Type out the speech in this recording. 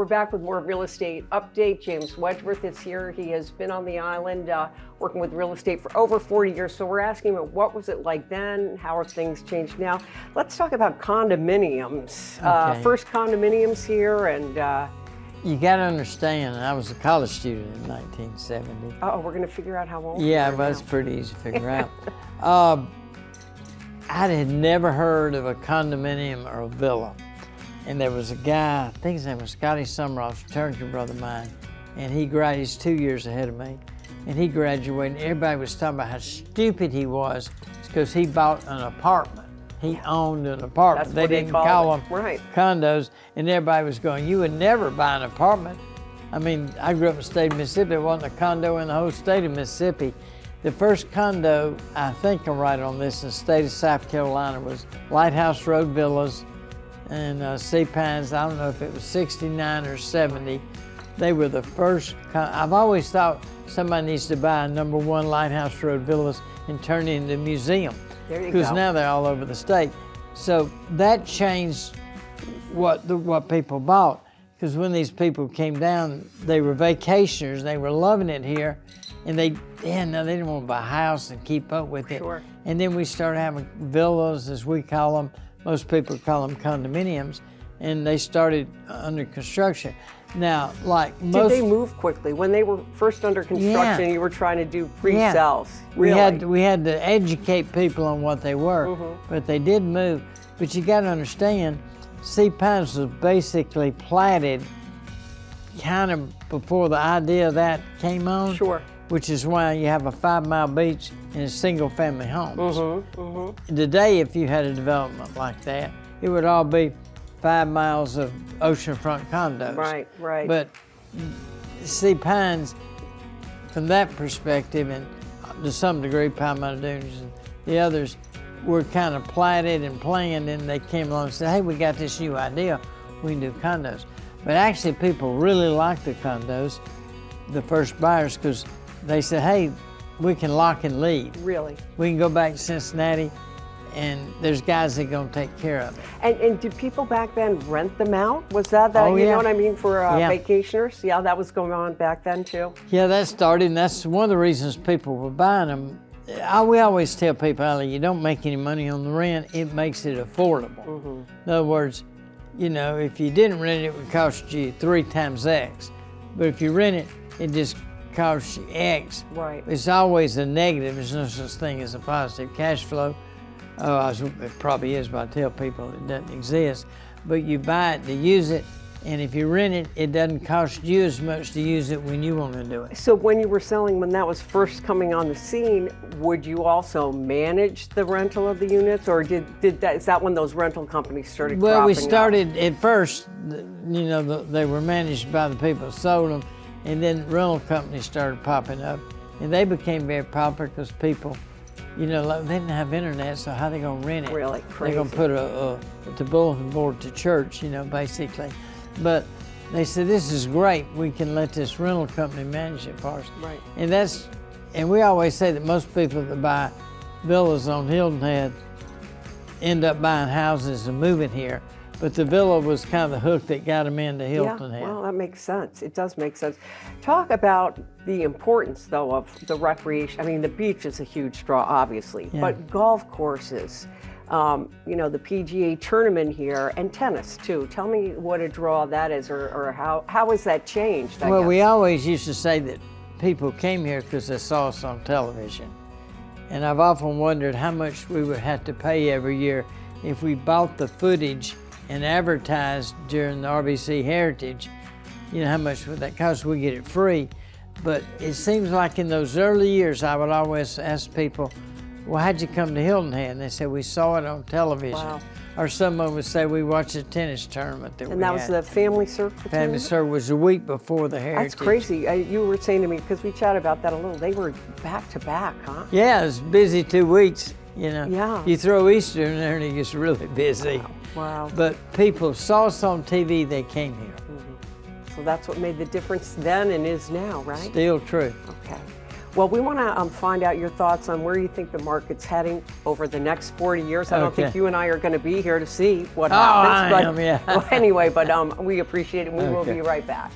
We're back with more real estate update. James Wedgeworth is here. He has been on the island working with real estate for over 40 years. So we're asking him, what was it like then? How have things changed now? Let's talk about condominiums. Okay. First condominiums here, and you got to understand, I was a college student in 1970. we're going to figure out how old Yeah, you are but it's now. pretty easy to figure out. I had never heard of a condominium or a villa. And there was a guy, I think his name was Scotty Summerall's fraternity brother of mine, and he graduated, he's 2 years ahead of me, and he graduated, and everybody was talking about how stupid he was because he bought an apartment. He owned an apartment. That's They what they didn't call call it. them Right. condos, and everybody was going, you would never buy an apartment. I mean, I grew up in the state of Mississippi. There wasn't a condo in the whole state of Mississippi. The first condo, I think I'm right on this, in the state of South Carolina was Lighthouse Road Villas and Sea Pines. I don't know if it was 69 or 70. They were the first. I've always thought somebody needs to buy a #1 Lighthouse Road Villas and turn it into a museum. There you Because go. now they're all over the state. So that changed what people bought. Because when these people came down, they were vacationers. They were loving it here, and they didn't want to buy a house and keep up with it. Sure. And then we started having villas, as we call them. Most people call them condominiums, and they started under construction. Now, like most, Did they move quickly? When they were first under construction, Yeah. you were trying to do pre-sales. we Really? had to educate people on what they were, but they did move. But you got to understand, Sea Pines was basically platted kind of before the idea of that came on. Sure. Which is why you have a 5-mile beach and single-family homes. Today, if you had a development like that, it would all be 5 miles of oceanfront condos. Right, right. But Sea Pines, from that perspective, and to some degree, Palmetto Dunes and the others, were kind of platted and planned, and they came along and said, hey, we got this new idea, we can do condos. But actually, people really liked the condos, the first buyers, because they said, hey, we can lock and leave. Really? We can go back to Cincinnati, and there's guys that are gonna take care of it. And did people back then rent them out? Was that Oh, you yeah. know what I mean, for Yeah. vacationers? Yeah, that was going on back then too? Yeah, that started, and that's one of the reasons people were buying them. We always tell people, Ali, you don't make any money on the rent, it makes it affordable. In other words, you know, if you didn't rent it, it would cost you 3 times X. But if you rent it, it just costs you X. Right. It's always a negative. There's no such thing as a positive cash flow. It probably is, but I tell people it doesn't exist. But you buy it to use it, and if you rent it, it doesn't cost you as much to use it when you want to do it. So when you were selling, when that was first coming on the scene, would you also manage the rental of the units, or is that when those rental companies started Well, we cropping up? started at first, you know, they were managed by the people who sold them, and then rental companies started popping up, and they became very popular because people, you know, like, they didn't have internet, so how they gonna rent it? Really They're gonna crazy. put the bulletin board to church, you know, basically. But they said, this is great, we can let this rental company manage it for us. Right. And we always say that most people that buy villas on Hilton Head end up buying houses and moving here. But the villa was kind of the hook that got them into Hilton Head. Well, that makes sense. It does make sense. Talk about the importance, though, of the recreation. I mean, the beach is a huge draw, obviously, Yeah. but golf courses, you know, the PGA tournament here, and tennis, too. Tell me what a draw that is, or how has that changed, I Well, guess? we always used to say that people came here because they saw us on television. And I've often wondered how much we would have to pay every year if we bought the footage and advertised during the RBC Heritage. You know, how much would that cost? We get it free. But it seems like in those early years, I would always ask people, well, how'd you come to Hilton Head? And they said, we saw it on television. Wow. Or someone would say, we watched a tennis tournament that And we that was had. the family circle Family tournament? Circle was a week before the Heritage. That's crazy. You were saying to me, because we chatted about that a little, they were back to back, huh? Yeah, it was busy 2 weeks, you know. Yeah. You throw Easter in there and it gets really busy. Wow. But people saw us on TV, they came here. So that's what made the difference then and is now, right? Still true. Okay. Well, we want to find out your thoughts on where you think the market's heading over the next 40 years. I don't think Okay. you and I are going to be here to see what Oh, happens. I am, yeah. Well, anyway, but we appreciate it. We will Okay. be right back.